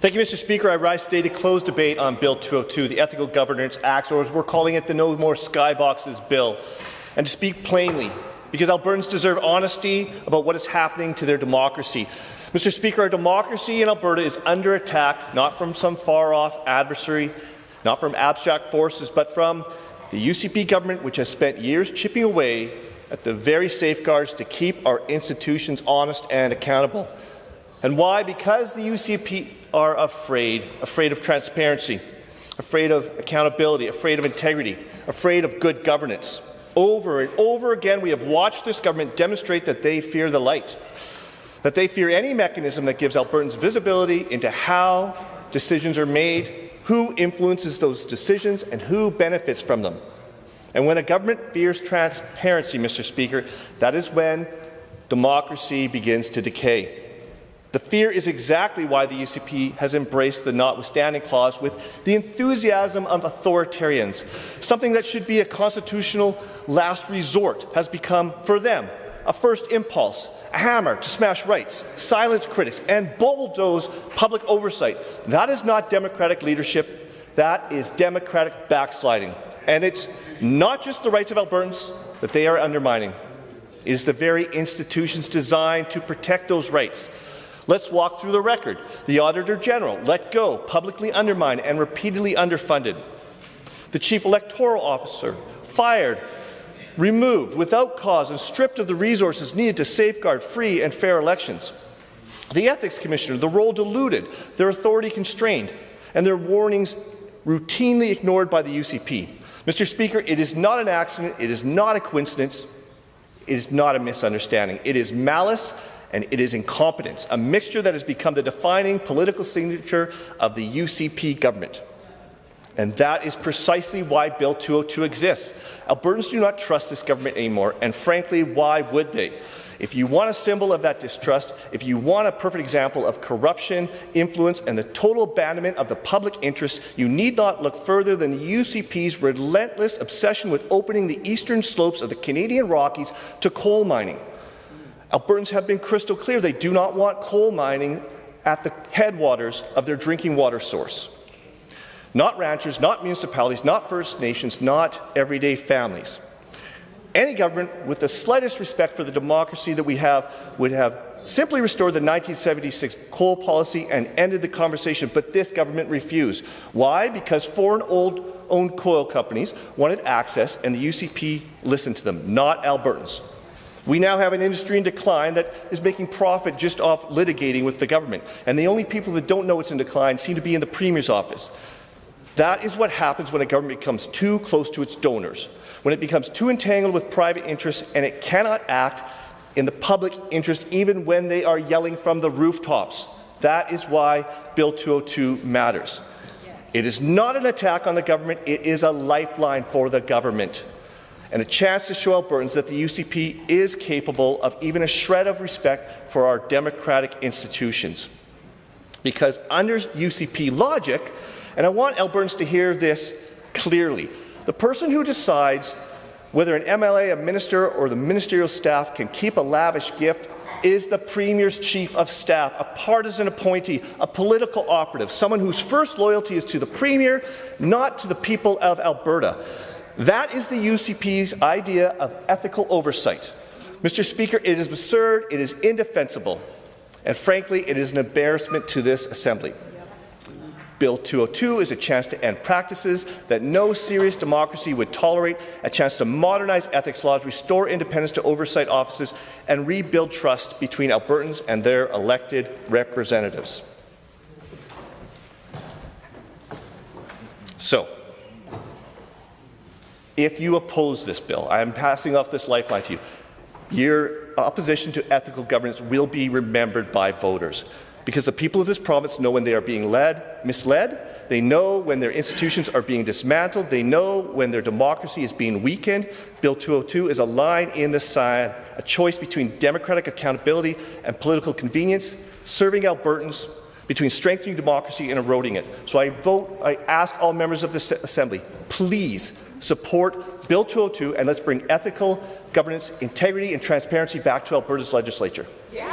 Thank you, Mr. Speaker. I rise today to close debate on Bill 202, the Ethical Governance Act, or as we're calling it, the No More Skyboxes Bill, and to speak plainly, because Albertans deserve honesty about what is happening to their democracy. Mr. Speaker, our democracy in Alberta is under attack, not from some far-off adversary, not from abstract forces, but from the UCP government, which has spent years chipping away at the very safeguards to keep our institutions honest and accountable. And why? Because the UCP are afraid of transparency, afraid of accountability, afraid of integrity, afraid of good governance. Over and over again, we have watched this government demonstrate that they fear the light, that they fear any mechanism that gives Albertans visibility into how decisions are made, who influences those decisions, and who benefits from them. And when a government fears transparency, Mr. Speaker, that is when democracy begins to decay. The fear is exactly why the UCP has embraced the notwithstanding clause with the enthusiasm of authoritarians. Something that should be a constitutional last resort has become, for them, a first impulse, a hammer to smash rights, silence critics, and bulldoze public oversight. That is not democratic leadership. That is democratic backsliding. And it's not just the rights of Albertans that they are undermining. It is the very institutions designed to protect those rights. Let's walk through the record. The Auditor General let go, publicly undermined, and repeatedly underfunded. The Chief Electoral Officer fired, removed without cause, and stripped of the resources needed to safeguard free and fair elections. The Ethics Commissioner, the role diluted, their authority constrained, and their warnings routinely ignored by the UCP. Mr. Speaker, it is not an accident, it is not a coincidence, it is not a misunderstanding. It is malice and it is incompetence, a mixture that has become the defining political signature of the UCP government. And that is precisely why Bill 202 exists. Albertans do not trust this government anymore, and frankly, why would they? If you want a symbol of that distrust, if you want a perfect example of corruption, influence, and the total abandonment of the public interest, you need not look further than the UCP's relentless obsession with opening the eastern slopes of the Canadian Rockies to coal mining. Albertans have been crystal clear they do not want coal mining at the headwaters of their drinking water source. Not ranchers, not municipalities, not First Nations, not everyday families. Any government with the slightest respect for the democracy that we have would have simply restored the 1976 coal policy and ended the conversation, but this government refused. Why? Because foreign-owned coal companies wanted access and the UCP listened to them, not Albertans. We now have an industry in decline that is making profit just off litigating with the government, and the only people that don't know it's in decline seem to be in the Premier's office. That is what happens when a government becomes too close to its donors, when it becomes too entangled with private interests and it cannot act in the public interest even when they are yelling from the rooftops. That is why Bill 202 matters. It is not an attack on the government, it is a lifeline for the government, and a chance to show Albertans that the UCP is capable of even a shred of respect for our democratic institutions. Because under UCP logic, and I want Albertans to hear this clearly, the person who decides whether an MLA, a minister, or the ministerial staff can keep a lavish gift is the Premier's Chief of Staff, a partisan appointee, a political operative, someone whose first loyalty is to the Premier, not to the people of Alberta. That is the UCP's idea of ethical oversight. Mr. Speaker, it is absurd, it is indefensible, and frankly, it is an embarrassment to this Assembly. Bill 202 is a chance to end practices that no serious democracy would tolerate, a chance to modernize ethics laws, restore independence to oversight offices, and rebuild trust between Albertans and their elected representatives. So, if you oppose this bill, I am passing off this lifeline to you, your opposition to ethical governance will be remembered by voters. Because the people of this province know when they are being misled, they know when their institutions are being dismantled, they know when their democracy is being weakened. Bill 202 is a line in the sand, a choice between democratic accountability and political convenience, serving Albertans, between strengthening democracy and eroding it. So I ask all members of this Assembly, please support Bill 202 and let's bring ethical governance, integrity and transparency back to Alberta's legislature. Yeah.